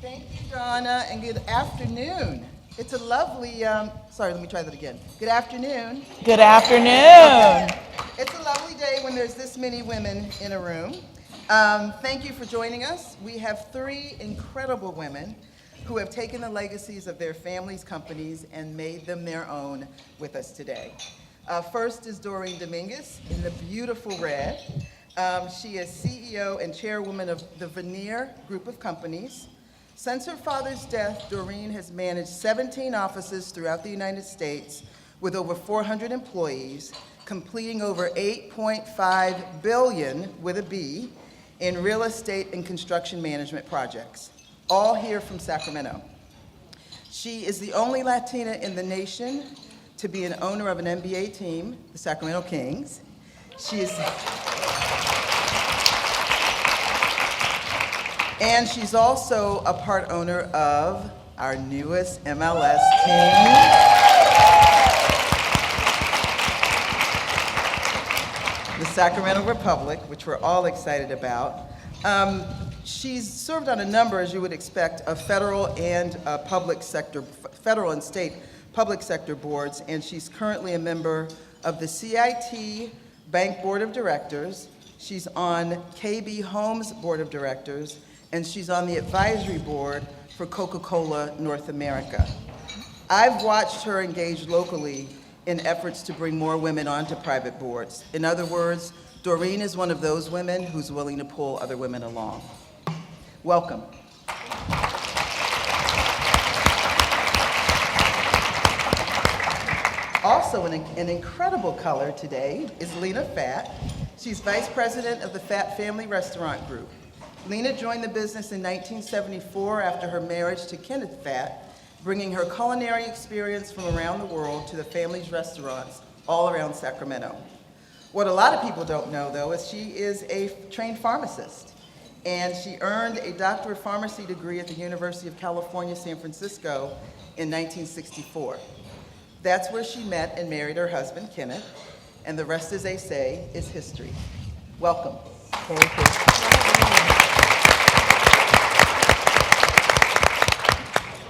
Thank you, Donna, and good afternoon. It's a lovely, sorry, let me try that again. Good afternoon. Good afternoon. It's a lovely day when there's this many women in a room. Thank you for joining us. We have three incredible women who have taken the legacies of their families' companies and made them their own with us today. First is Dorene Dominguez in the beautiful red. She is CEO and chairwoman of the Veneer Group of Companies. Since her father's death, Dorene has managed 17 offices throughout the United States with over 400 employees, completing over $8.5 billion, with a B, in real estate and construction management projects, all here from Sacramento. She is the only Latina in the nation to be an owner of an NBA team, the Sacramento Kings. And she's also a part owner of our newest MLS team, the Sacramento Republic, which we're all excited about. She's served on a number, as you would expect, of federal and federal and state public sector boards, and she's currently a member of the CIT Bank Board of Directors. She's on KB Homes Board of Directors, and she's on the advisory board for Coca-Cola North America. I've watched her engage locally in efforts to bring more women onto private boards. In other words, Dorene is one of those women who's willing to pull other women along. Welcome. Also an incredible color today is Lina Fat. She's vice president of the Fat Family Restaurant Group. Lina joined the business in 1974 after her marriage to Kenneth Fat, bringing her culinary experience from around the world to the family's restaurants all around Sacramento. What a lot of people don't know, though, is she is a trained pharmacist, and she earned a Doctor of Pharmacy degree at the University of California, San Francisco in 1964. That's where she met and married her husband, Kenneth, and the rest, as they say, is history. Welcome. Thank you.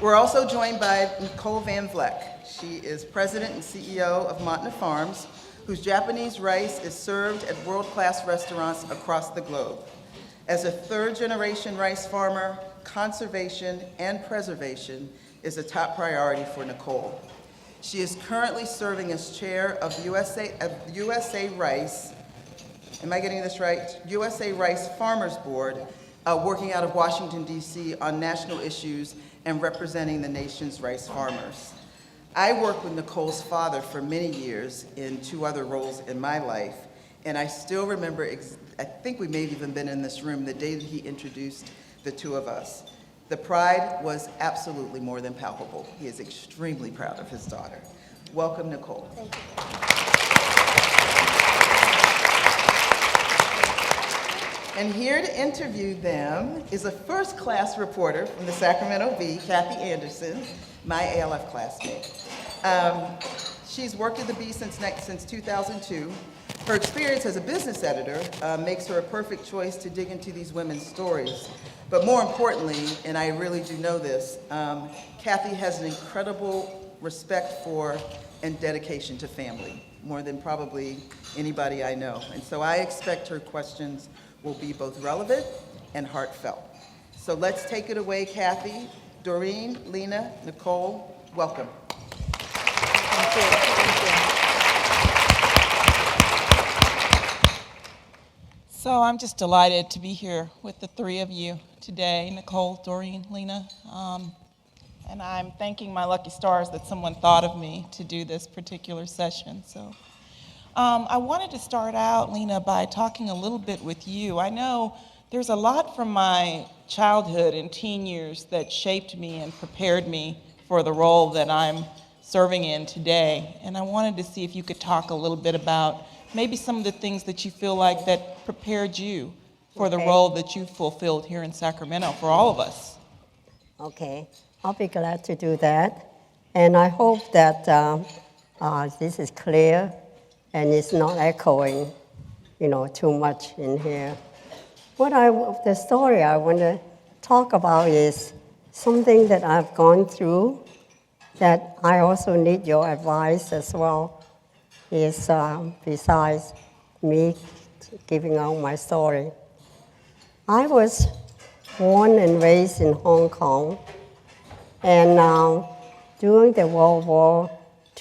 We're also joined by Nicole Van Vleck. She is president and CEO of Montna Farms, whose Japanese rice is served at world-class restaurants across the globe. As a third-generation rice farmer, conservation and preservation is a top priority for Nicole. She is currently serving as chair of USA Rice, am I getting this right? USA Rice Farmers Board, working out of Washington, D.C. on national issues and representing the nation's rice farmers. I worked with Nicole's father for many years in two other roles in my life, and I still remember, I think we may have even been in this room the day that he introduced the two of us. The pride was absolutely more than palpable. He is extremely proud of his daughter. Welcome, Nicole. Thank you. And here to interview them is a first-class reporter from the Sacramento Bee, Cathie Anderson, my ALF classmate. She's worked at the Bee since 2002. Her experience as a business editor makes her a perfect choice to dig into these women's stories. But more importantly, and I really do know this, Cathie has an incredible respect for and dedication to family, more than probably anybody I know. And so I expect her questions will be both relevant and heartfelt. So let's take it away, Cathie. Dorene, Lina, Nicole, welcome. Thank you. So I'm just delighted to be here with the three of you today, Nicole, Dorene, Lina. And I'm thanking my lucky stars that someone thought of me to do this particular session. So I wanted to start out, Lina, by talking a little bit with you. I know there's a lot from my childhood and teen years that shaped me and prepared me for the role that I'm serving in today. And I wanted to see if you could talk a little bit about maybe some of the things that you feel like that prepared you for the role that you fulfilled here in Sacramento for all of us. Okay, I'll be glad to do that. And I hope that this is clear and it's not echoing, too much in here. The story I want to talk about is something that I've gone through that I also need your advice as well is besides me giving out my story. I was born and raised in Hong Kong, and during the World War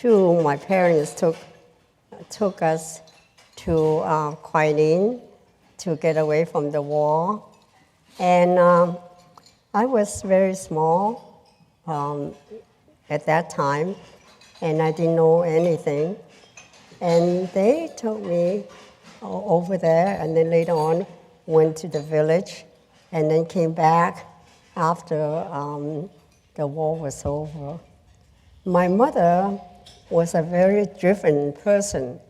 II, my parents took us to Quai to get away from the war. And I was very small at that time, and I didn't know anything. And they took me over there, and then later on went to the village, and then came back after the war was over. My mother was a very driven person.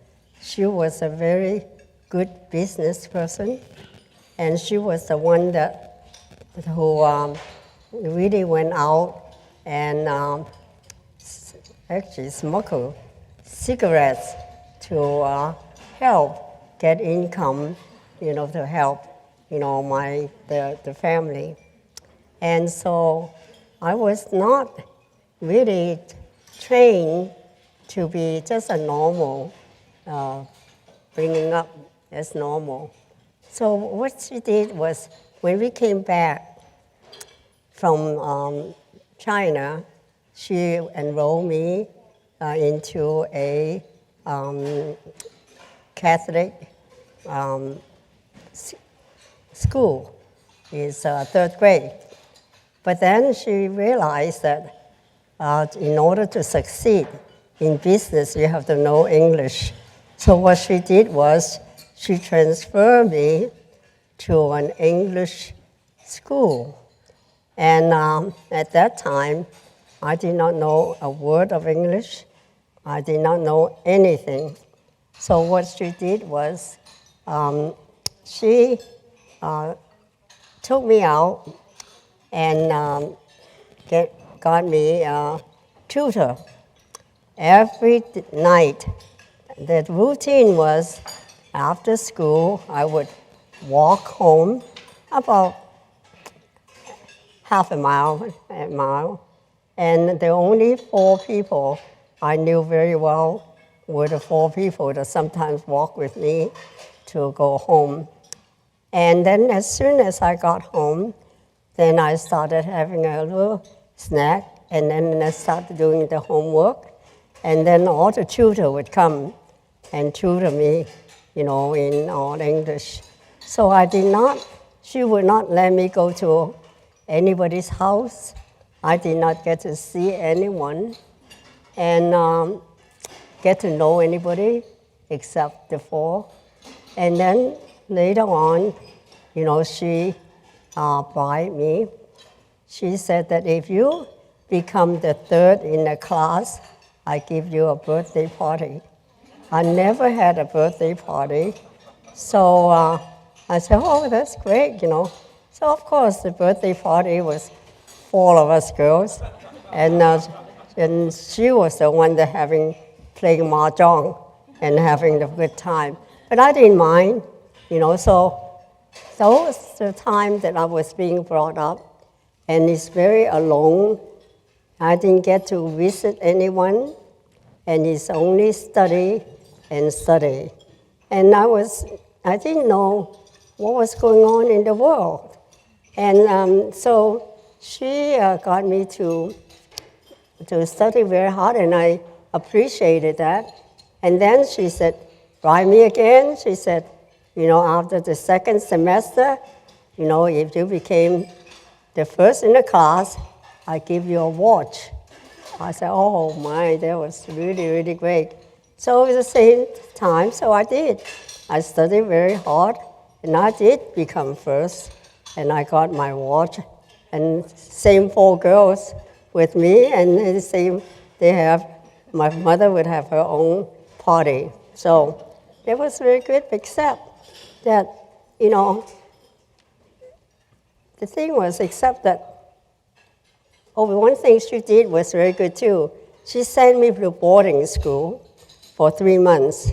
She was a very good business person, and she was the one who really went out and actually smuggled cigarettes to help get income, to help, the family. And so I was not really trained to be just a normal, bringing up as normal. So what she did was, when we came back from China, she enrolled me into a Catholic school. It's third grade. But then she realized that in order to succeed in business, you have to know English. So what she did was she transferred me to an English school. And at that time, I did not know a word of English. I did not know anything. So what she did was she took me out and got me a tutor. Every night, the routine was after school, I would walk home about half a mile, and the only 4 people I knew very well were the 4 people that sometimes walked with me to go home. And then as soon as I got home, then I started having a little snack, and then I started doing the homework, and then all the tutor would come and tutor me, in all English. So she would not let me go to anybody's house. I did not get to see anyone and get to know anybody except the 4. And then later on, she bribed me. She said that if you become the 3rd in the class, I give you a birthday party. I never had a birthday party. So I said, oh, that's great, So of course the birthday party was full of us girls. And she was the one that playing mahjong and having a good time. But I didn't mind, so that was the time that I was being brought up. And it's very alone. I didn't get to visit anyone. And it's only study and study. And I didn't know what was going on in the world. And so she got me to study very hard, and I appreciated that. And then she said, try me again. She said, after the 2nd semester, if you became the 1st in the class, I give you a watch. I said, oh my, that was really, really great. So at the same time, so I did. I studied very hard, and I did become 1st, and I got my watch. And same 4 girls with me, and the same, my mother would have her own party. So it was very good, except that, the thing was, except that, one thing she did was very good too. She sent me to boarding school for 3 months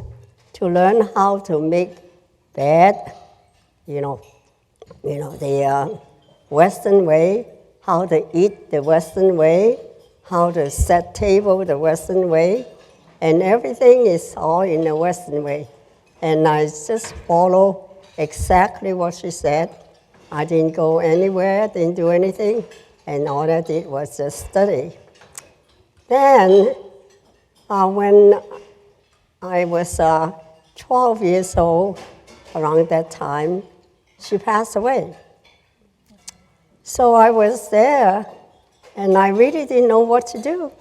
to learn how to make bed, the Western way, how to eat the Western way, how to set table the Western way, and everything is all in the Western way. And I just follow exactly what she said. I didn't go anywhere, didn't do anything, and all I did was just study. Then, when I was 12 years old, around that time, she passed away. So I was there, and I really didn't know what to do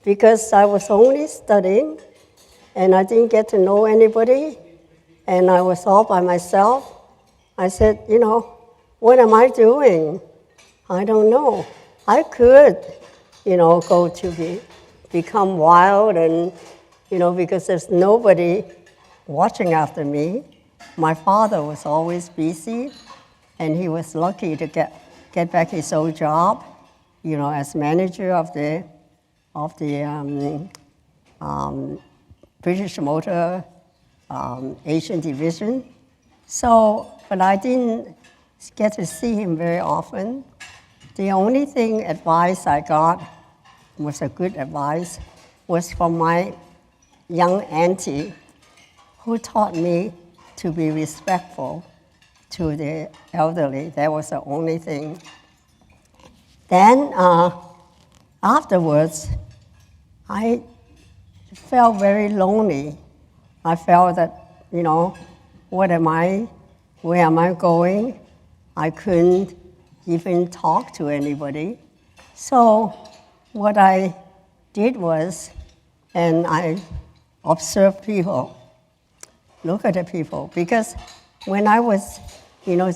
because I was only studying, and I didn't get to know anybody, and I was all by myself. I said, what am I doing? I don't know. I could, go to become wild and, because there's nobody watching after me. My father was always busy, and he was lucky to get back his old job, as manager of the British Motor Asian Division. So, but I didn't get to see him very often. The only advice I got was a good advice, was from my young auntie, who taught me to be respectful to the elderly. That was the only thing. Then afterwards, I felt very lonely. I felt that, what am I? Where am I going? I couldn't even talk to anybody. So what I did was, and I observed people, look at the people, because when I was,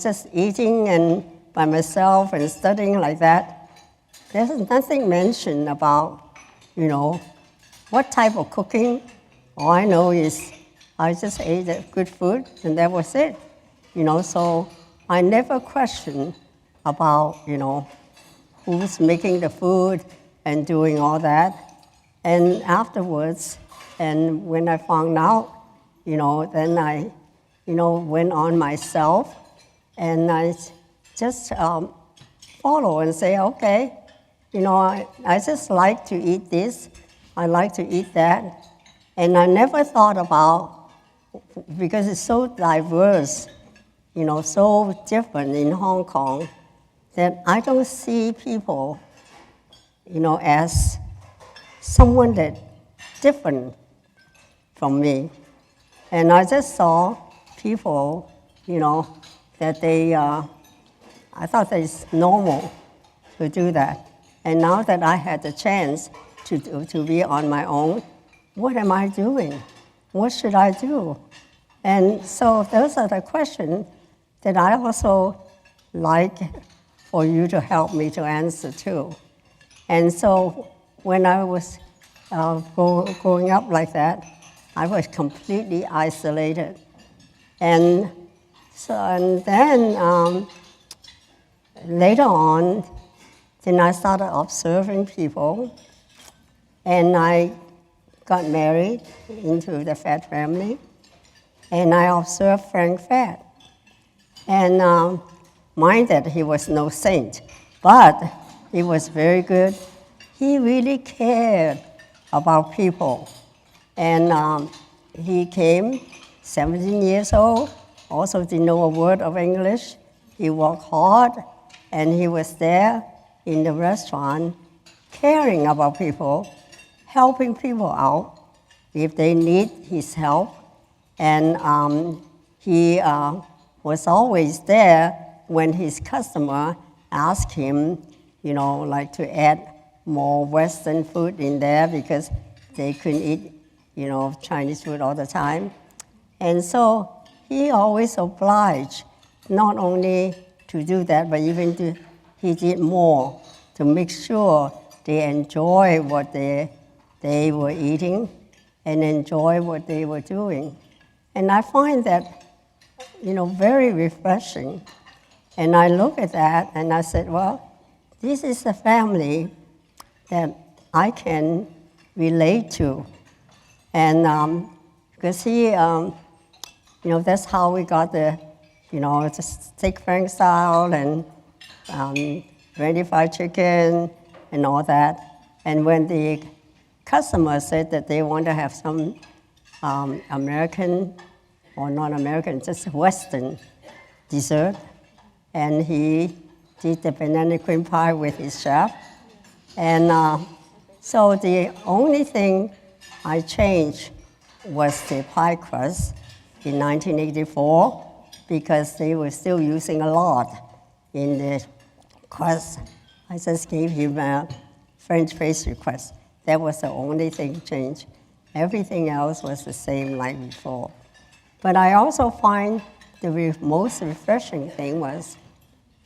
just eating and by myself and studying like that, there's nothing mentioned about, what type of cooking. All I know is I just ate the good food, and that was it. So I never questioned about, who's making the food and doing all that. And afterwards, and when I found out, then I, went on myself, and I just follow and say, okay, I just like to eat this, I like to eat that. And I never thought about, because it's so diverse, so different in Hong Kong, that I don't see people, as someone that different from me. And I just saw people, that they, I thought that it's normal to do that. And now that I had the chance to be on my own, what am I doing? What should I do? And so those are the questions that I also like for you to help me to answer too. And so when I was growing up like that, I was completely isolated. And then later on, then I started observing people, and I got married into the Fat family, and I observed Frank Fat. And mind that he was no saint, but he was very good. He really cared about people. And he came 17 years old, also didn't know a word of English. He worked hard, and he was there in the restaurant caring about people, helping people out if they need his help. And he was always there when his customer asked him, like to add more Western food in there because they couldn't eat, Chinese food all the time. And so he always obliged, not only to do that, but even he did more to make sure they enjoy what they were eating and enjoy what they were doing. And I find that, very refreshing. And I look at that and I said, well, this is a family that I can relate to. And because he, that's how we got the, just steak Frank style and ready fried chicken and all that. And when the customer said that they want to have some American, or not American, just Western dessert, and he did the banana cream pie with his chef. And so the only thing I changed was the pie crust in 1984, because they were still using a lot in the crust. I just gave him a French pastry crust. That was the only thing changed. Everything else was the same like before. But I also find the most refreshing thing was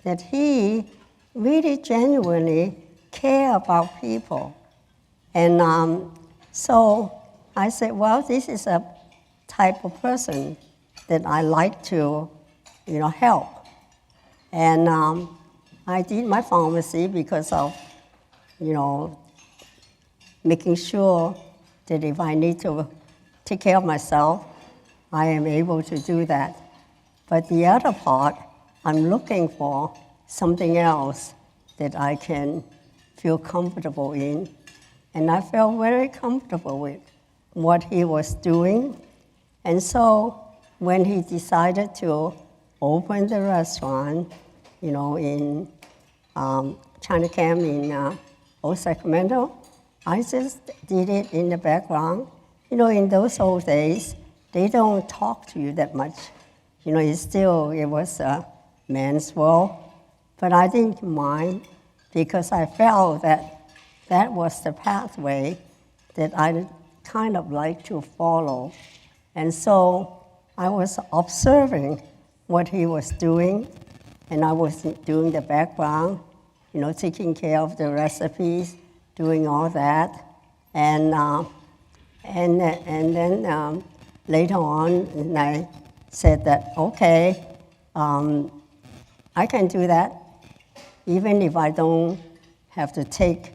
that he really genuinely cared about people. And so I said, well, this is a type of person that I like to, help. And I did my pharmacy because of, making sure that if I need to take care of myself, I am able to do that. But the other part, I'm looking for something else that I can feel comfortable in. And I felt very comfortable with what he was doing. And so when he decided to open the restaurant, in Chinatown in Old Sacramento, I just did it in the background. In those old days, they don't talk to you that much. It was a man's world. But I didn't mind, because I felt that was the pathway that I kind of like to follow. And so I was observing what he was doing, and I was doing the background, taking care of the recipes, doing all that. And then later on, I said that, okay, I can do that, even if I don't have to take,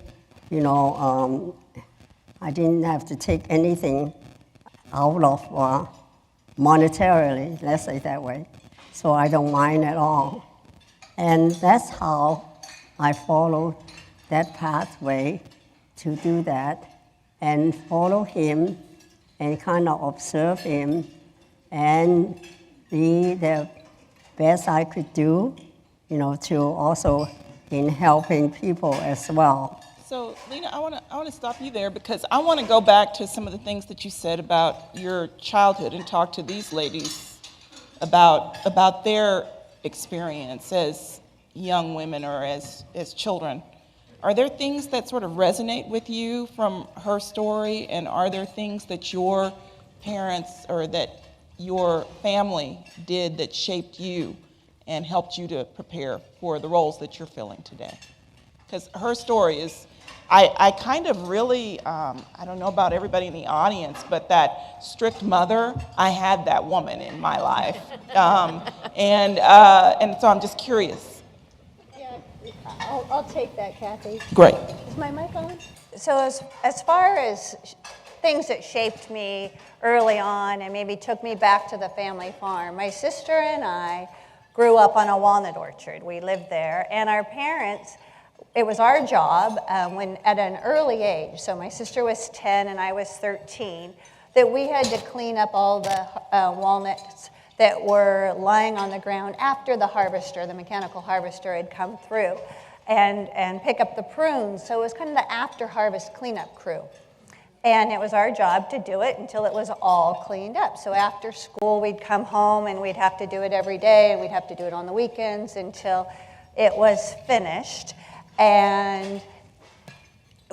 I didn't have to take anything out of monetarily, let's say that way. So I don't mind at all. And that's how I followed that pathway to do that, and follow him and kind of observe him and be the best I could do, to also in helping people as well. So, Lina, I want to stop you there, because I want to go back to some of the things that you said about your childhood and talk to these ladies about their experience as young women or as children. Are there things that sort of resonate with you from her story, and are there things that your parents or that your family did that shaped you and helped you to prepare for the roles that you're filling today? Because her story is, I kind of really, I don't know about everybody in the audience, but that strict mother, I had that woman in my life. And so I'm just curious. I'll take that, Cathie. Great. Is my mic on? So as far as things that shaped me early on and maybe took me back to the family farm, my sister and I grew up on a walnut orchard. We lived there, and our parents, it was our job when at an early age, so my sister was 10 and I was 13, that we had to clean up all the walnuts that were lying on the ground after the harvester, the mechanical harvester, had come through, and pick up the prunes. So it was kind of the after-harvest cleanup crew. And it was our job to do it until it was all cleaned up. So after school, we'd come home and we'd have to do it every day, and we'd have to do it on the weekends until it was finished. And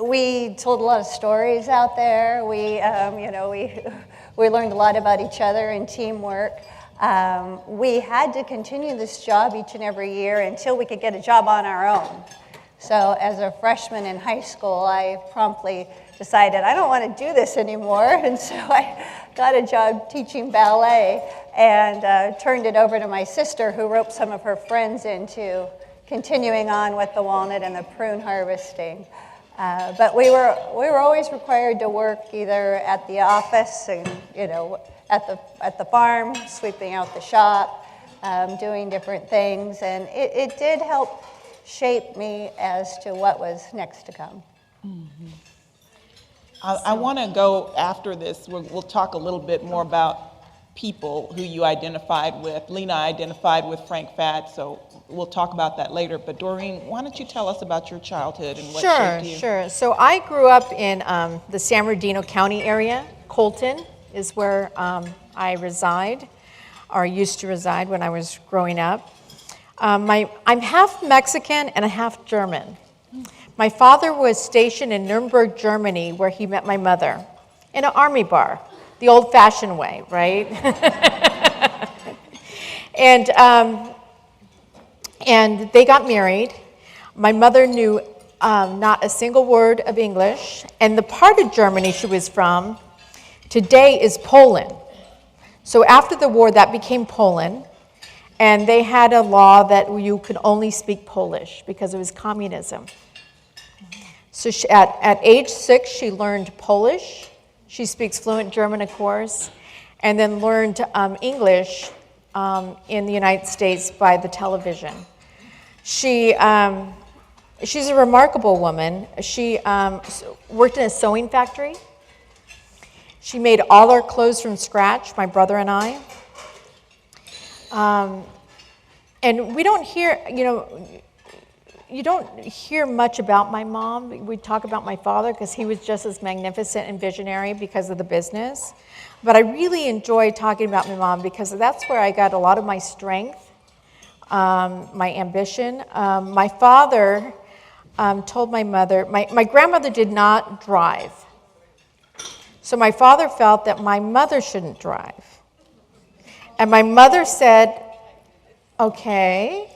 we told a lot of stories out there. We learned a lot about each other and teamwork. We had to continue this job each and every year until we could get a job on our own. So as a freshman in high school, I promptly decided I don't want to do this anymore, and so I got a job teaching ballet and turned it over to my sister, who roped some of her friends into continuing on with the walnut and the prune harvesting. But we were always required to work either at the office and at the farm, sweeping out the shop, doing different things, and it did help shaped me as to what was next to come. I want to go after this. We'll talk a little bit more about people who you identified with. Lina identified with Frank Fad, so we'll talk about that later. But Dorene, why don't you tell us about your childhood and what shaped you? Sure. So I grew up in the San Bernardino County area. Colton is where I reside, or used to reside when I was growing up. I'm half Mexican and a half German. My father was stationed in Nuremberg, Germany, where he met my mother, in an army bar, the old-fashioned way, right? And they got married. My mother knew not a single word of English, and the part of Germany she was from today is Poland. So after the war, that became Poland, and they had a law that you could only speak Polish because it was communism. So at age 6, she learned Polish. She speaks fluent German, of course, and then learned English in the United States by the television. She's a remarkable woman. She worked in a sewing factory. She made all our clothes from scratch, my brother and I. And we don't hear, you don't hear much about my mom. We talk about my father because he was just as magnificent and visionary because of the business. But I really enjoy talking about my mom because that's where I got a lot of my strength, my ambition. My father told my mother, my grandmother did not drive. So my father felt that my mother shouldn't drive. And my mother said, okay.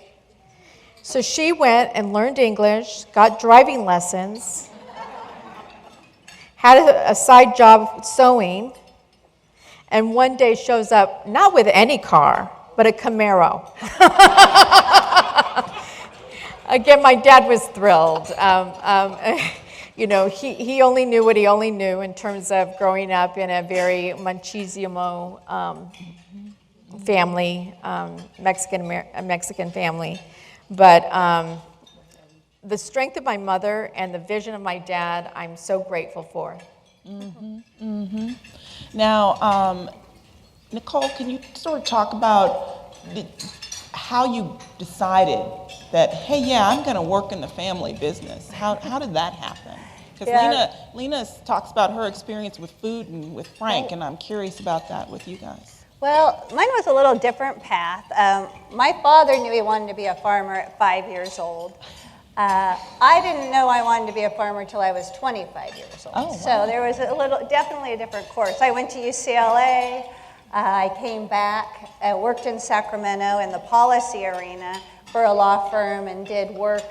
So she went and learned English, got driving lessons, had a side job sewing, and one day shows up, not with any car, but a Camaro. Again, my dad was thrilled. He only knew what he only knew in terms of growing up in a very machismo family, Mexican family. But the strength of my mother and the vision of my dad, I'm so grateful for. Now, Nicole, can you sort of talk about how you decided that, hey, yeah, I'm going to work in the family business? How did that happen? Because Lina talks about her experience with food and with Frank, and I'm curious about that with you guys. Well, mine was a little different path. My father knew he wanted to be a farmer at 5 years old. I didn't know I wanted to be a farmer until I was 25 years old. Oh, wow. So there was definitely a different course. I went to UCLA. I came back, worked in Sacramento in the policy arena for a law firm and did work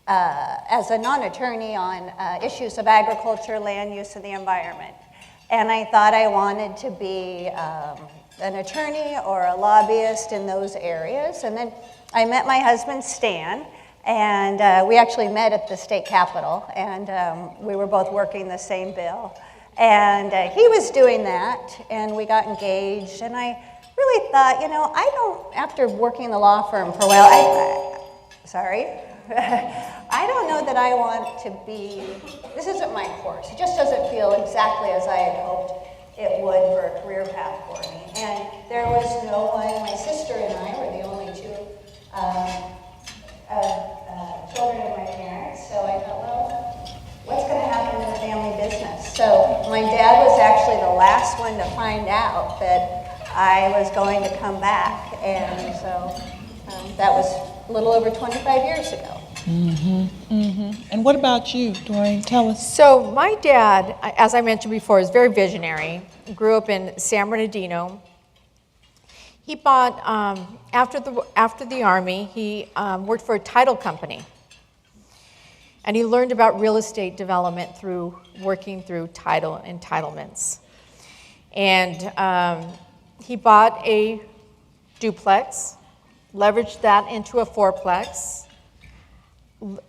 as a non-attorney on issues of agriculture, land use, and the environment. And I thought I wanted to be an attorney or a lobbyist in those areas. And then I met my husband, Stan, and we actually met at the state capitol, and we were both working the same bill. And he was doing that, and we got engaged, and I really thought, after working in the law firm for a while, I don't know that I want to be, this isn't my course. It just doesn't feel exactly as I had hoped it would for a career path for me. And there was no one, my sister and I were the only two children of my parents, so I thought, well, what's going to happen in the family business? So my dad was actually the last one to find out that I was going to come back, and so that was a little over 25 years ago. And what about you, Dorene? Tell us. So my dad, as I mentioned before, is very visionary. Grew up in San Bernardino. He bought, after the Army, he worked for a title company. And he learned about real estate development through working through title entitlements. And he bought a duplex, leveraged that into a fourplex,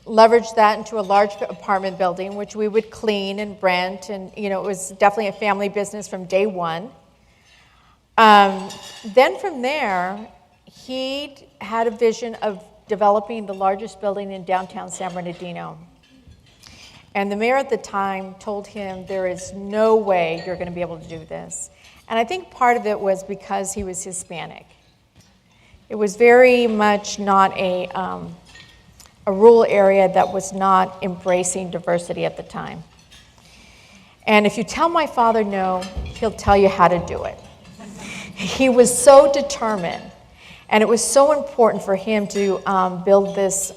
leveraged that into a large apartment building, which we would clean and rent, and it was definitely a family business from day one. Then from there, he had a vision of developing the largest building in downtown San Bernardino. And the mayor at the time told him, there is no way you're going to be able to do this. And I think part of it was because he was Hispanic. It was very much not a rural area that was not embracing diversity at the time. And if you tell my father no, he'll tell you how to do it. He was so determined, and it was so important for him to build this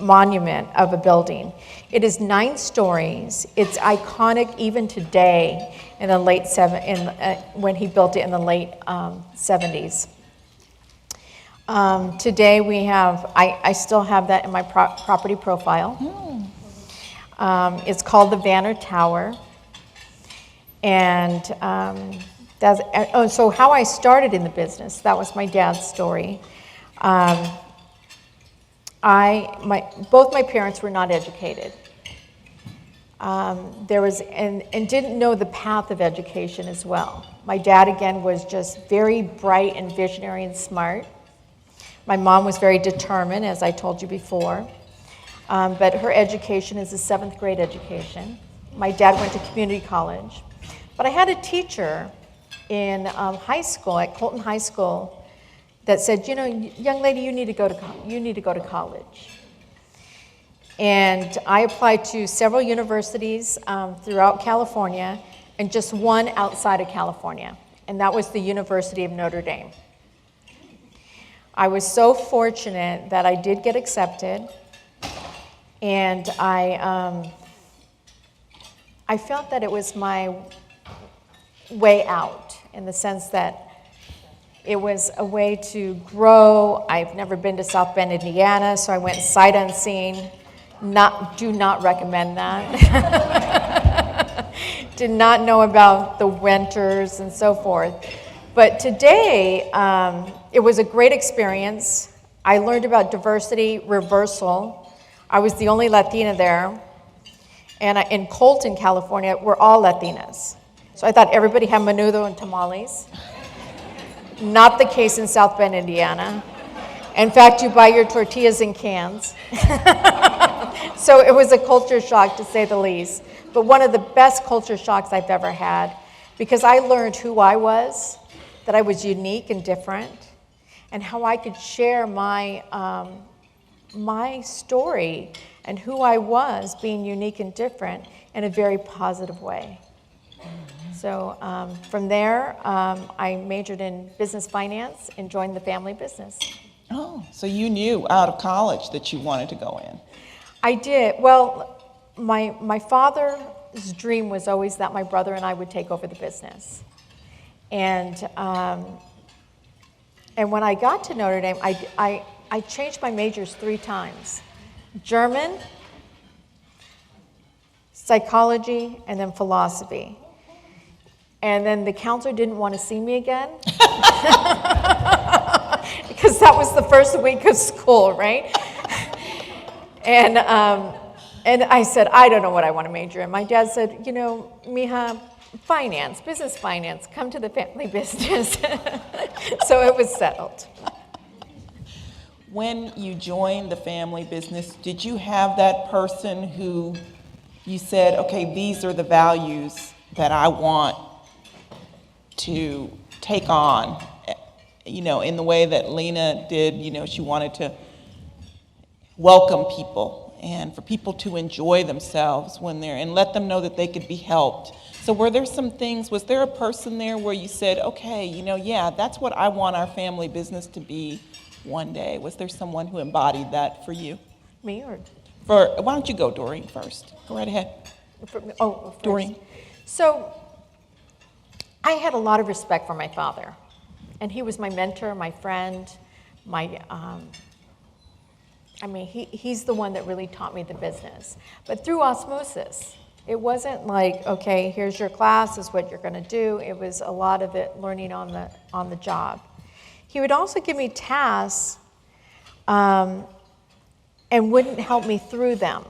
monument of a building. It is 9 stories. It's iconic even today in the late when he built it in the late 70s. Today we have, I still have that in my property profile. It's called the Vanner Tower. And so how I started in the business, that was my dad's story. Both my parents were not educated. And didn't know the path of education as well. My dad, again, was just very bright and visionary and smart. My mom was very determined, as I told you before. But her education is a 7th grade education. My dad went to community college. But I had a teacher in high school, at Colton High School, that said, young lady, you need to go to college. And I applied to several universities throughout California, and just one outside of California, and that was the University of Notre Dame. I was so fortunate that I did get accepted, and I felt that it was my way out, in the sense that it was a way to grow. I've never been to South Bend, Indiana, so I went sight unseen. Do not recommend that. Did not know about the winters and so forth. But today, it was a great experience. I learned about diversity reversal. I was the only Latina there. And in Colton, California, we're all Latinas. So I thought everybody had menudo and tamales. Not the case in South Bend, Indiana. In fact, you buy your tortillas in cans. So it was a culture shock, to say the least. But one of the best culture shocks I've ever had, because I learned who I was, that I was unique and different, and how I could share my story and who I was being unique and different in a very positive way. So from there, I majored in business finance and joined the family business. Oh, so you knew out of college that you wanted to go in. I did. Well, my father's dream was always that my brother and I would take over the business. And when I got to Notre Dame, I changed my majors 3 times. German, psychology, and then philosophy. And then the counselor didn't want to see me again. Because that was the first week of school, right? And I said, I don't know what I want to major in. My dad said, mija, finance, business finance, come to the family business. So it was settled. When you joined the family business, did you have that person who you said, okay, these are the values that I want to take on, in the way that Lina did? She wanted to welcome people and for people to enjoy themselves when they're, and let them know that they could be helped. So were there some things, was there a person there where you said, okay, yeah, that's what I want our family business to be one day? Was there someone who embodied that for you? Me or? Why don't you go, Dorene, first? Go right ahead. First. Dorene. So I had a lot of respect for my father. And he was my mentor, my friend, he's the one that really taught me the business. But through osmosis. It wasn't like, okay, here's your class, this is what you're going to do. It was a lot of it learning on the job. He would also give me tasks and wouldn't help me through them.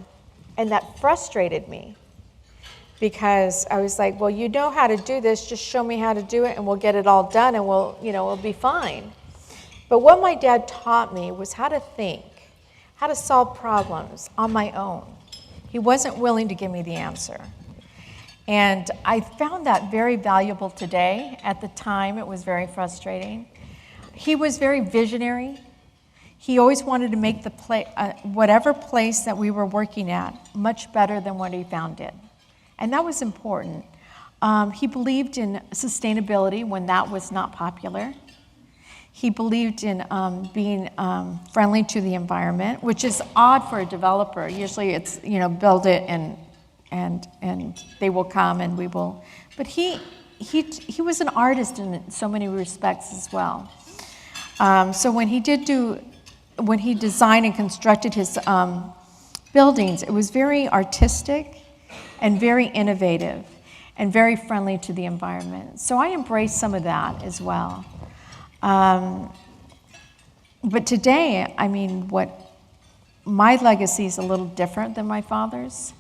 And that frustrated me because I was like, well, you know how to do this, just show me how to do it and we'll get it all done and we'll be fine. But what my dad taught me was how to think how to solve problems on my own. He wasn't willing to give me the answer. And I found that very valuable today. At the time, it was very frustrating. He was very visionary. He always wanted to make the whatever place that we were working at much better than what he found it. And that was important. He believed in sustainability when that was not popular. He believed in being friendly to the environment, which is odd for a developer. Usually it's, build it and they will come and we will. But he was an artist in so many respects as well. So when he designed and constructed his buildings, it was very artistic and very innovative and very friendly to the environment. So I embraced some of that as well. But today, what my legacy is a little different than my father's.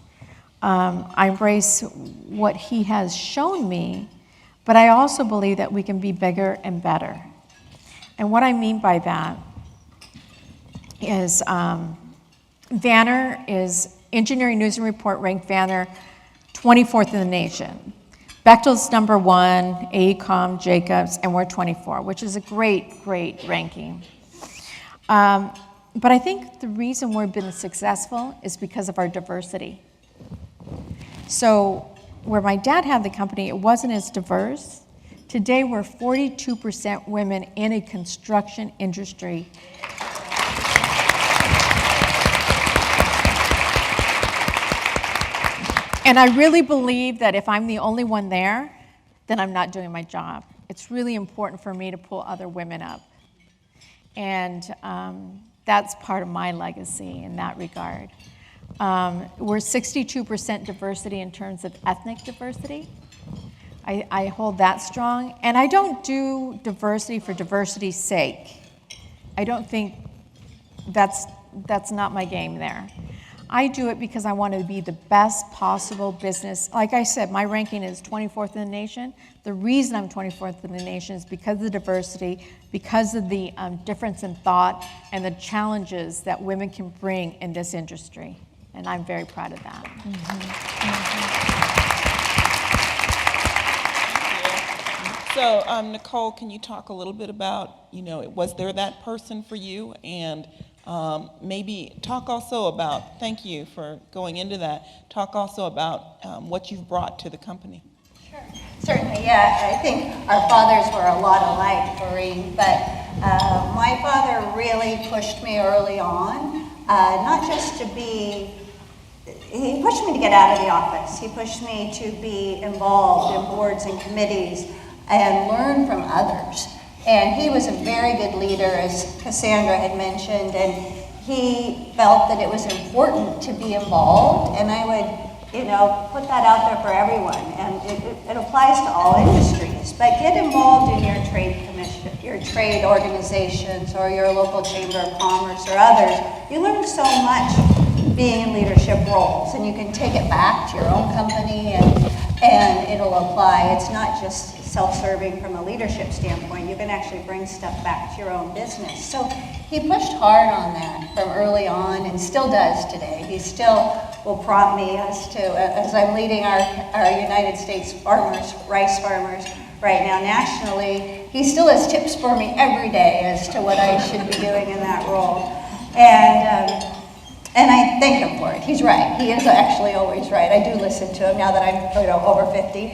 I embrace what he has shown me, but I also believe that we can be bigger and better. And what I mean by that is Vanner is, Engineering News and Report ranked Vanner 24th in the nation. Bechtel's number 1, AECOM, Jacobs, and we're 24, which is a great, great ranking. But I think the reason we've been successful is because of our diversity. So where my dad had the company, it wasn't as diverse. Today, we're 42% women in a construction industry. And I really believe that if I'm the only one there, then I'm not doing my job. It's really important for me to pull other women up. And that's part of my legacy in that regard. We're 62% diversity in terms of ethnic diversity. I hold that strong. And I don't do diversity for diversity's sake. I don't think that's not my game there. I do it because I want to be the best possible business. Like I said, my ranking is 24th in the nation. The reason I'm 24th in the nation is because of the diversity, because of the difference in thought, and the challenges that women can bring in this industry. And I'm very proud of that. So, Nicole, can you talk a little bit about, was there that person for you? And maybe talk also about, thank you for going into that, talk also about what you've brought to the company. Sure. Certainly, yeah. I think our fathers were a lot alike, Dorene, but my father really pushed me early on, not just to be, he pushed me to get out of the office. He pushed me to be involved in boards and committees and learn from others. And he was a very good leader, as Cassandra had mentioned, and he felt that it was important to be involved, and I would, put that out there for everyone. And it applies to all industries, but get involved in your trade commission, your trade organizations, or your local chamber of commerce or others. You learn so much being in leadership roles, and you can take it back to your own company, and it'll apply. It's not just self-serving from a leadership standpoint. You can actually bring stuff back to your own business. So he pushed hard on that from early on and still does today. He still will prompt me as I'm leading our United States farmers, rice farmers right now nationally. He still has tips for me every day as to what I should be doing in that role. And I thank him for it. He's right. He is actually always right. I do listen to him now that I'm over 50.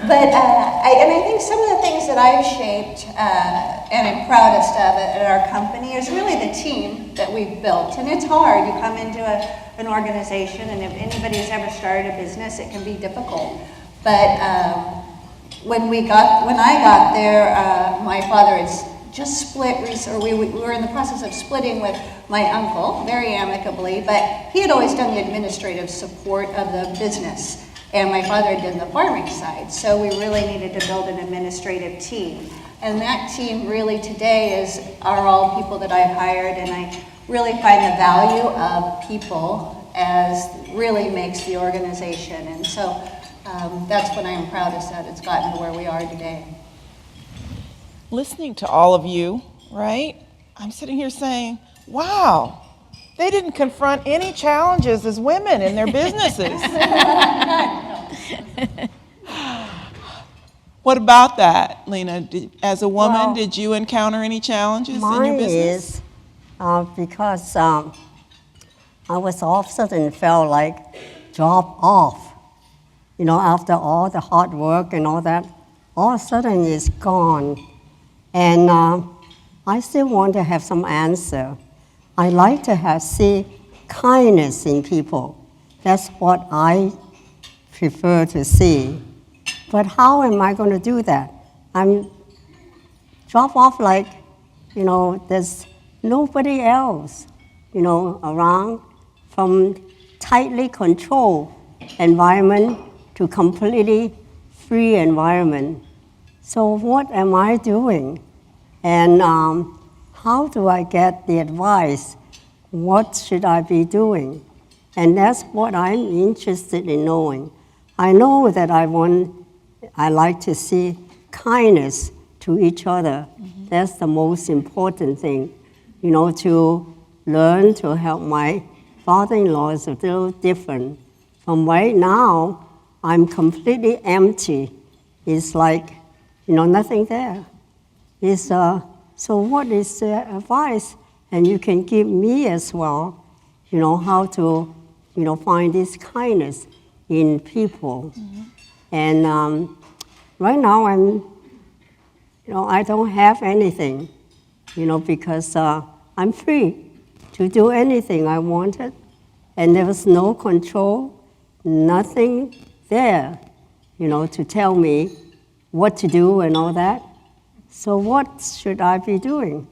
But I think some of the things that I've shaped and I'm proudest of at our company is really the team that we've built. And it's hard. You come into an organization, and if anybody's ever started a business, it can be difficult. But when I got there, my father is just split, or we were in the process of splitting with my uncle, very amicably, but he had always done the administrative support of the business, and my father did the farming side, so we really needed to build an administrative team. And that team really today are all people that I've hired, and I really find the value of people as really makes the organization, and so that's what I am proudest that it's gotten to where we are today. Listening to all of you, right? I'm sitting here saying, wow, they didn't confront any challenges as women in their businesses. What about that, Lina? As a woman, Well, did you encounter any challenges in your Mine business? is because I was all of a sudden felt like drop off. You know, after all the hard work and all that, all of a sudden it's gone. And I still want to have some answer. I like to see kindness in people. That's what I prefer to see. But how am I going to do that? I'm drop off like, you know, there's nobody else, you know, around, from tightly controlled environment to completely free environment. So what am I doing? And how do I get the advice? What should I be doing? And that's what I'm interested in knowing. I know that I like to see kindness to each other. Mm-hmm. That's the most important thing. You know, to learn to help. My father-in-law is a little different. From right now, I'm completely empty. It's like, you know, nothing there. It's, so what is the advice? And you can give me as well, you know, how to, you know, find this kindness in people. Mm-hmm. And right now I don't have anything, you know, because I'm free to do anything I wanted. And there was no control, nothing there, you know, to tell me what to do and all that. So what should I be doing?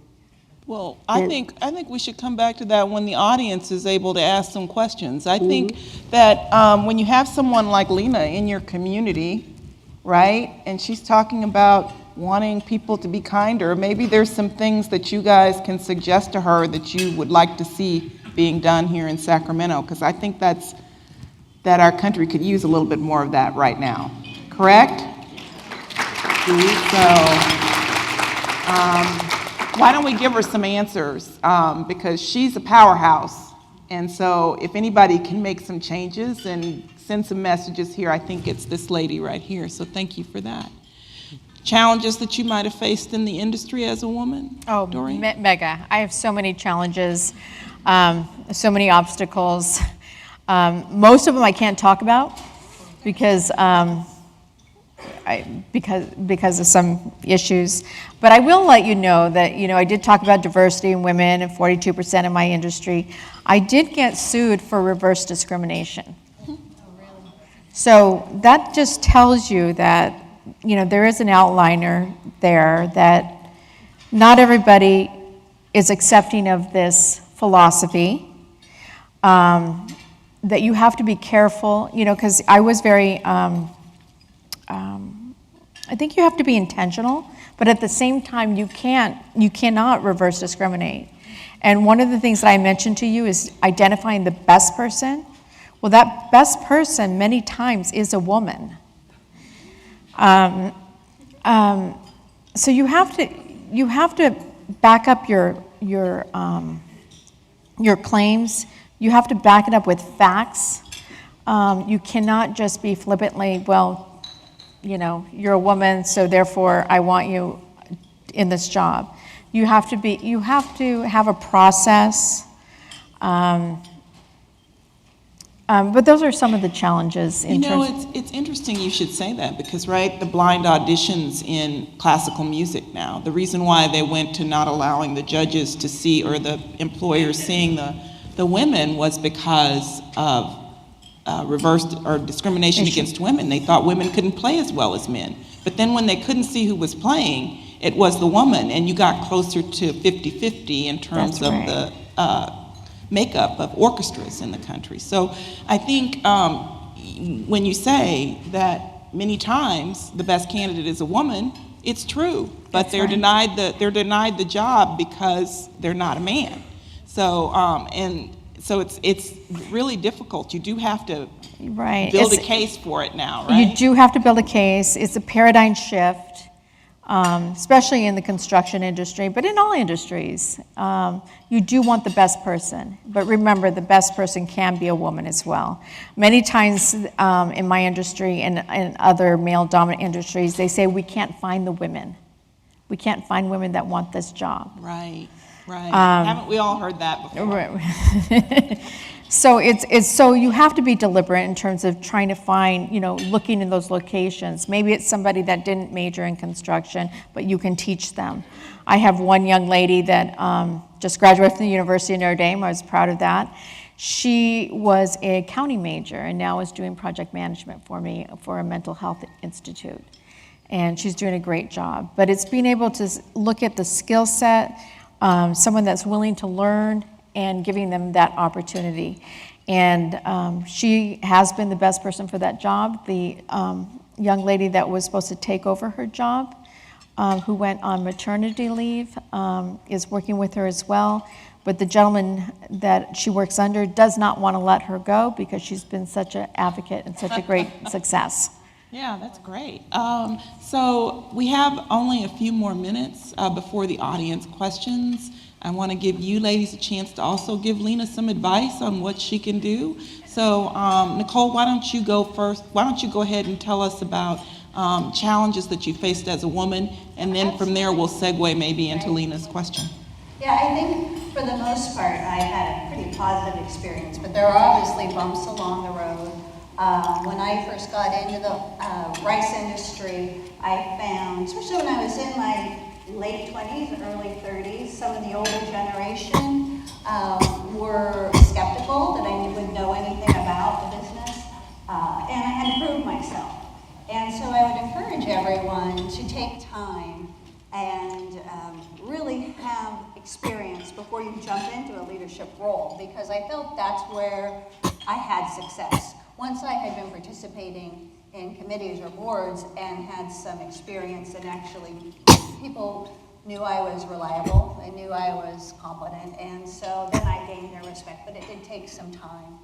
Well, I think we should come back to that when the audience is able to ask some questions. I think that when you have someone like Lina in your community, right, and she's talking about wanting people to be kinder, maybe there's some things that you guys can suggest to her that you would like to see being done here in Sacramento, because I think that our country could use a little bit more of that right now. Correct? So. Why don't we give her some answers? Because she's a powerhouse. And so if anybody can make some changes and send some messages here, I think it's this lady right here. So thank you for that. Challenges that you might have faced in the industry as a woman? Oh, Dorene? mega. I have so many challenges, so many obstacles. Most of them I can't talk about because because of some issues. But I will let you know that, you know, I did talk about diversity in women and 42% in my industry. I did get sued for reverse discrimination. So that just tells you that, you know, there is an outliner there, that not everybody is accepting of this philosophy, that you have to be careful, you know, because I was very, I think you have to be intentional, but at the same time, you cannot reverse discriminate. And one of the things that I mentioned to you is identifying the best person. Well, that best person many times is a woman. So you have to back up your claims. You have to back it up with facts. You cannot just be flippantly, well, you know, you're a woman, so therefore I want you in this job. You have to have a process. But those are some of the challenges. It's interesting you should say that because, right, the blind auditions in classical music now, the reason why they went to not allowing the judges to see or the employers seeing the women was because of reversed or discrimination against women. They thought women couldn't play as well as men. But then when they couldn't see who was playing, it was the woman, and you got closer to 50-50 in terms of the makeup of orchestras in the country. So I think when you say that many times the best candidate is a woman, it's true, but they're denied the job because they're not a man. So So it's really difficult. You do have to build a case for it now, right? You do have to build a case. It's a paradigm shift. especially in the construction industry, but in all industries. You do want the best person, but remember, the best person can be a woman as well. Many times in my industry and in other male-dominant industries, they say we can't find the women. We can't find women that want this job. Right. Haven't we all heard that before? Right. So so you have to be deliberate in terms of trying to find, looking in those locations. Maybe it's somebody that didn't major in construction, but you can teach them. I have one young lady that just graduated from the University of Notre Dame. I was proud of that. She was a accounting major and now is doing project management for me for a mental health institute. And she's doing a great job. But it's being able to look at the skill set, someone that's willing to learn, and giving them that opportunity. And she has been the best person for that job. The young lady that was supposed to take over her job, who went on maternity leave, is working with her as well. But the gentleman that she works under does not want to let her go because she's been such an advocate and such a great success. Yeah, that's great. So we have only a few more minutes before the audience questions. I want to give you ladies a chance to also give Lina some advice on what she can do. So Nicole, why don't you go first? Why don't you go ahead and tell us about challenges that you faced as a woman, and then from there we'll segue maybe into Lina's question. Yeah, I think for the most part I had a pretty positive experience, but there are obviously bumps along the road. When I first got into the rice industry, I found, especially when I was in my late 20s, early 30s, some of the older generation were skeptical that I would know anything about the business, and I had to prove myself. And so I would encourage everyone to take time and really have experience before you jump into a leadership role, because I felt that's where I had success. Once I had been participating in committees or boards and had some experience, and actually people knew I was reliable, they knew I was competent, and so then I gained their respect, but it did take some time.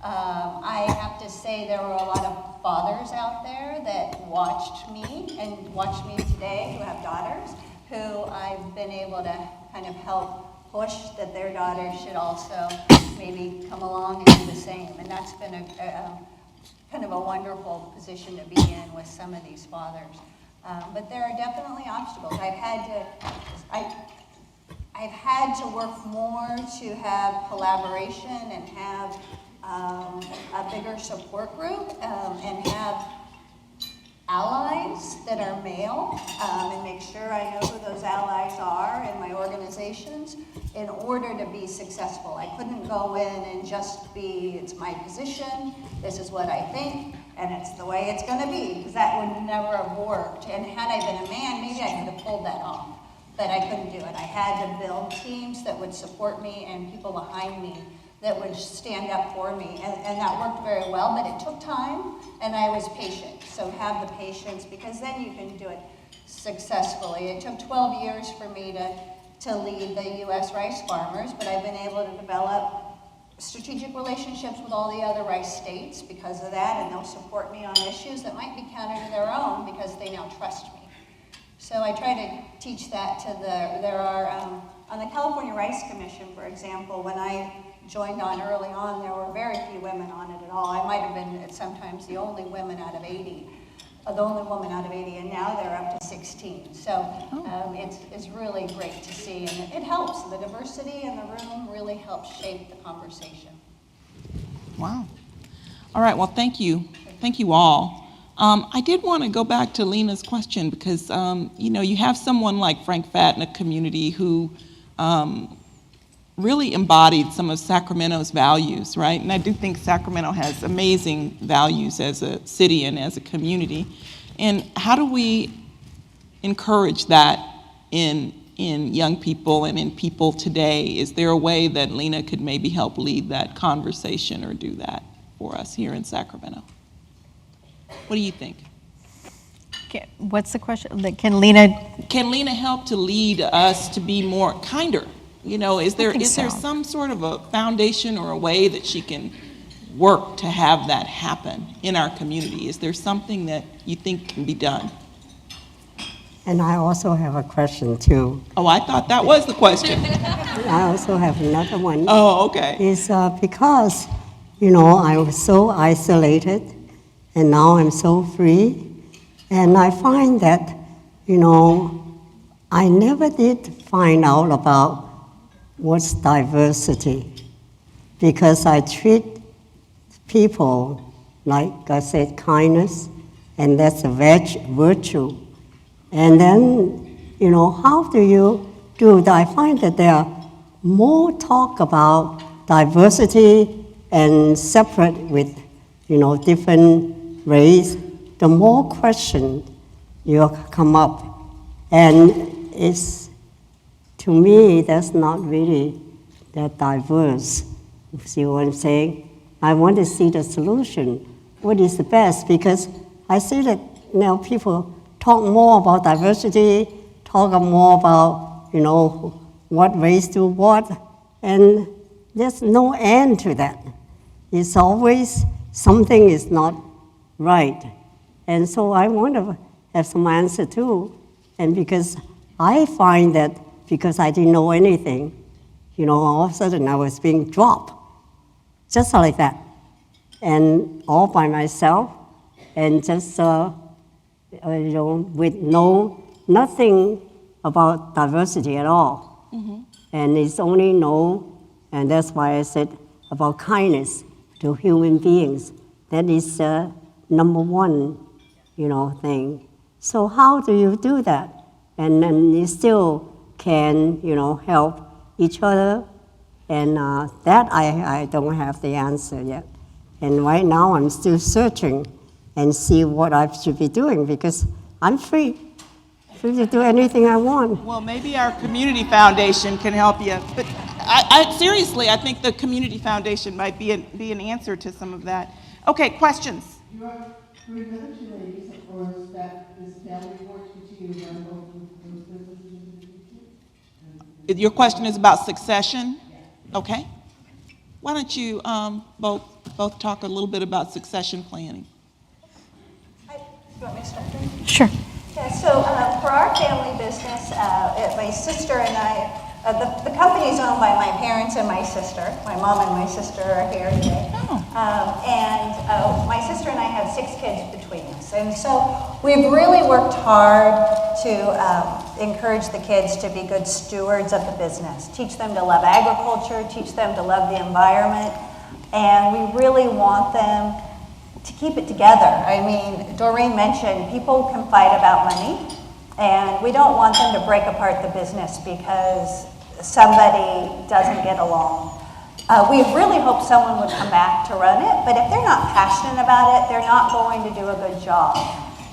I have to say there were a lot of fathers out there that watched me and watch me today who have daughters, who I've been able to kind of help push that their daughters should also maybe come along and do the same. And that's been a kind of a wonderful position to be in with some of these fathers. But there are definitely obstacles. I've had to work more to have collaboration and have a bigger support group and have allies that are male, and make sure I know who those allies are in my organizations in order to be successful. I couldn't go in and just be, it's my position, this is what I think, and it's the way it's going to be, because that would never have worked. And had I been a man, maybe I could have pulled that off, but I couldn't do it. I had to build teams that would support me and people behind me that would stand up for me, and that worked very well, but it took time, and I was patient. So have the patience, because then you can do it successfully. It took 12 years for me to lead the U.S. rice farmers, but I've been able to develop strategic relationships with all the other rice states because of that, and they'll support me on issues that might be counter to their own because they now trust me. So I try to teach that to on the California Rice Commission, for example, when I joined on early on, there were very few women on it at all. I might have been sometimes the only woman out of 80, the only woman out of 80, and now they're up to 16. So it's really great to see, and it helps. The diversity in the room really helps shape the conversation. Wow. All right, well, thank you. Thank you all. I did want to go back to Lina's question because, you have someone like Frank Fatt in a community who really embodied some of Sacramento's values, right? And I do think Sacramento has amazing values as a city and as a community. And how do we encourage that in young people and in people today? Is there a way that Lina could maybe help lead that conversation or do that for us here in Sacramento? What do you think? What's the question? Can Lina help to lead us to be more kinder? Is there some sort of a foundation or a way that she can work to have that happen in our community? Is there something that you think can be done? And I also have a question too. Oh, I thought that was the question. I also have another one. Oh, okay. Is because, I was so isolated, and now I'm so free. And I find that, I never did find out about what's diversity, because I treat people, like I said, kindness, and that's a virtue. And then, how do you do that? I find that there are more talk about diversity and separate with, different race, the more question you come up. And to me, that's not really that diverse. You see what I'm saying? I want to see the solution. What is the best? Because I see that now people talk more about diversity, talk more about, what race do what, and there's no end to that. It's always something is not right. And so I want to have some answer too. And because I find that because I didn't know anything, all of a sudden I was being dropped, just like that. And all by myself, and just, with nothing about diversity at all. Mm-hmm. And it's only and that's why I said about kindness to human beings. That is number one, thing. So how do you do that? And then you still can, help each other. And that I don't have the answer yet. And right now I'm still searching and see what I should be doing, because I'm free to do anything I want. Well, maybe our community foundation can help you. But I seriously, I think the community foundation might be an answer to some of that. Okay, questions? You are three military ladies, of course, that this family works with you and both those businesses in the future. Your question is about succession? Okay. Why don't you both talk a little bit about succession planning? You want me to start? Sure. Yeah, so for our family business, my sister and I, the company is owned by my parents and my sister. My mom and my sister are here today. Oh. And my sister and I have 6 kids between us. And so we've really worked hard to encourage the kids to be good stewards of the business, teach them to love agriculture, teach them to love the environment, and we really want them to keep it together. I mean, Dorene mentioned people can fight about money, and we don't want them to break apart the business because somebody doesn't get along. We really hope someone would come back to run it, but if they're not passionate about it, they're not going to do a good job.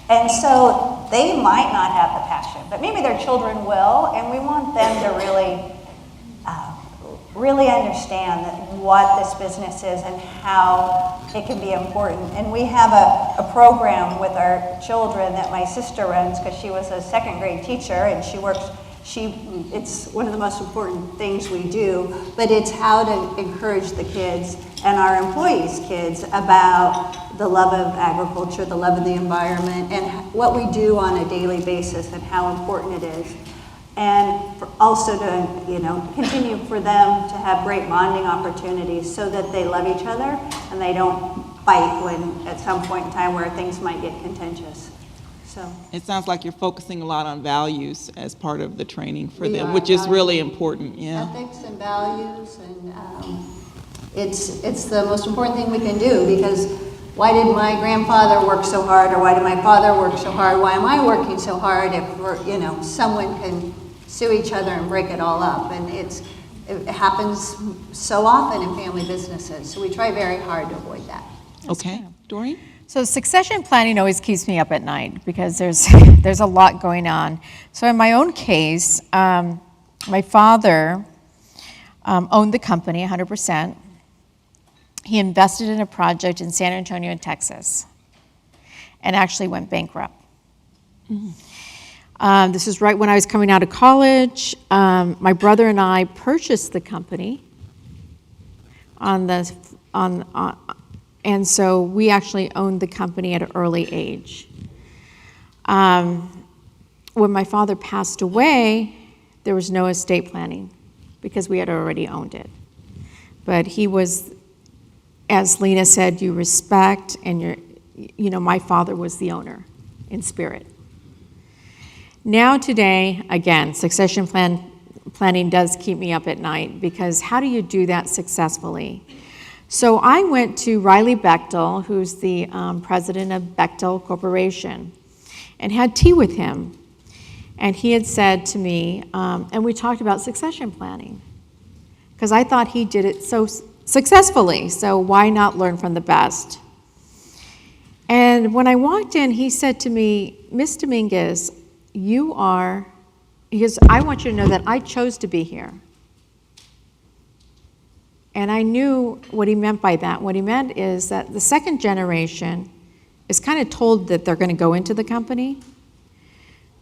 And so they might not have the passion, but maybe their children will, and we want them to really understand what this business is and how it can be important. And we have a program with our children that my sister runs, because she was a 2nd grade teacher, and it's one of the most important things we do, but it's how to encourage the kids and our employees' kids about the love of agriculture, the love of the environment, and what we do on a daily basis and how important it is. And also to, continue for them to have great bonding opportunities so that they love each other and they don't fight when at some point in time where things might get contentious. So it sounds like you're focusing a lot on values as part of the training for them, which is really important. Yeah. Ethics and values, and it's the most important thing we can do, because why did my grandfather work so hard, or why did my father work so hard? Why am I working so hard if someone can sue each other and break it all up? And it happens so often in family businesses, so we try very hard to avoid that. Okay, Dorene? So succession planning always keeps me up at night because there's a lot going on. So in my own case, my father owned the company 100%. He invested in a project in San Antonio, in Texas, and actually went bankrupt. Mm-hmm. This is right when I was coming out of college. My brother and I purchased the company and so we actually owned the company at an early age. when my father passed away, there was no estate planning because we had already owned it. But he was, as Lina said, you respect, and my father was the owner in spirit. Now today, again, succession planning does keep me up at night, because how do you do that successfully? So I went to Riley Bechtel, who's the president of Bechtel Corporation, and had tea with him. And he had said to me, and we talked about succession planning, because I thought he did it so successfully, so why not learn from the best? And when I walked in, he said to me, Miss Dominguez, he goes, I want you to know that I chose to be here. And I knew what he meant by that. What he meant is that the second generation is kind of told that they're going to go into the company.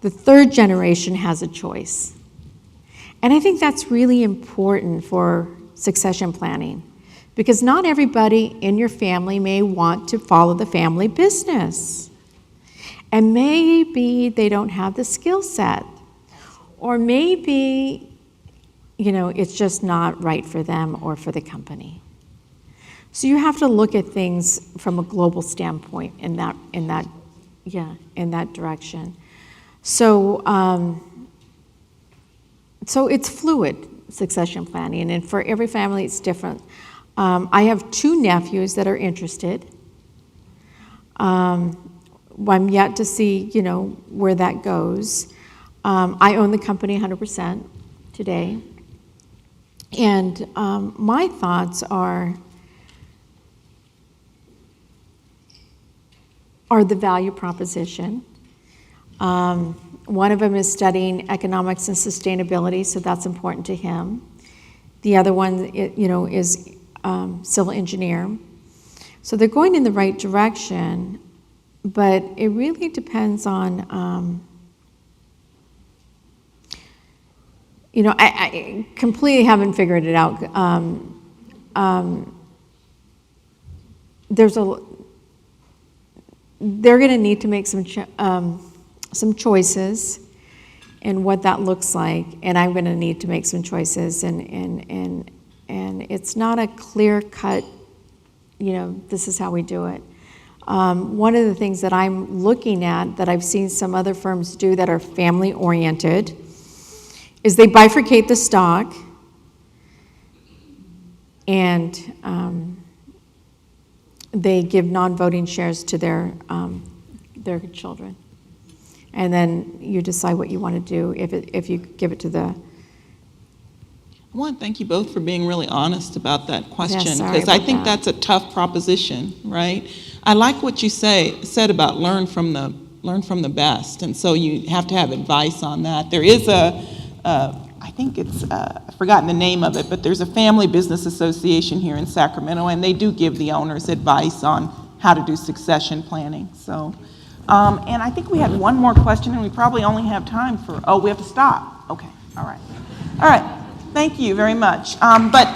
The third generation has a choice. And I think that's really important for succession planning, because not everybody in your family may want to follow the family business. And maybe they don't have the skill set, or maybe, it's just not right for them or for the company. So you have to look at things from a global standpoint in that direction. So it's fluid, succession planning, and for every family it's different. I have 2 nephews that are interested. I'm yet to see, where that goes. I own the company 100% today. And my thoughts are the value proposition. One of them is studying economics and sustainability, so that's important to him. The other one, is civil engineer. So they're going in the right direction, but it really depends on, I completely haven't figured it out. They're going to need to make some choices and what that looks like, and I'm going to need to make some choices, and it's not a clear cut, this is how we do it. One of the things that I'm looking at that I've seen some other firms do that are family oriented is they bifurcate the stock, and they give non-voting shares to their children. And then you decide what you want to do if you give it to the... I want to thank you both for being really honest about that question, sorry because I about think that. that's a tough proposition, right? I like what you said about learn from the best, and so you have to have advice on that. There is I think it's I've forgotten the name of it, but there's a family business association here in Sacramento, and they do give the owners advice on how to do succession planning. So, and I think we had one more question, and we probably only have time for. Oh, we have to stop. Okay, all right. Thank you very much. But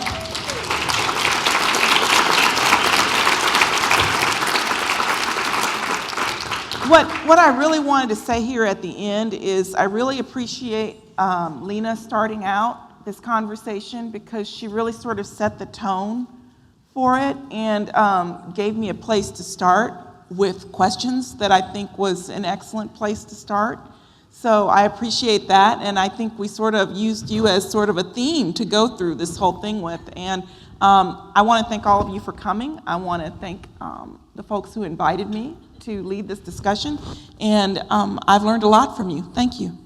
what I really wanted to say here at the end is I really appreciate Lina starting out this conversation, because she really sort of set the tone for it and gave me a place to start with questions that I think was an excellent place to start. So I appreciate that, and I think we sort of used you as sort of a theme to go through this whole thing with. And I want to thank all of you for coming. I want to thank the folks who invited me to lead this discussion, and I've learned a lot from you. Thank you.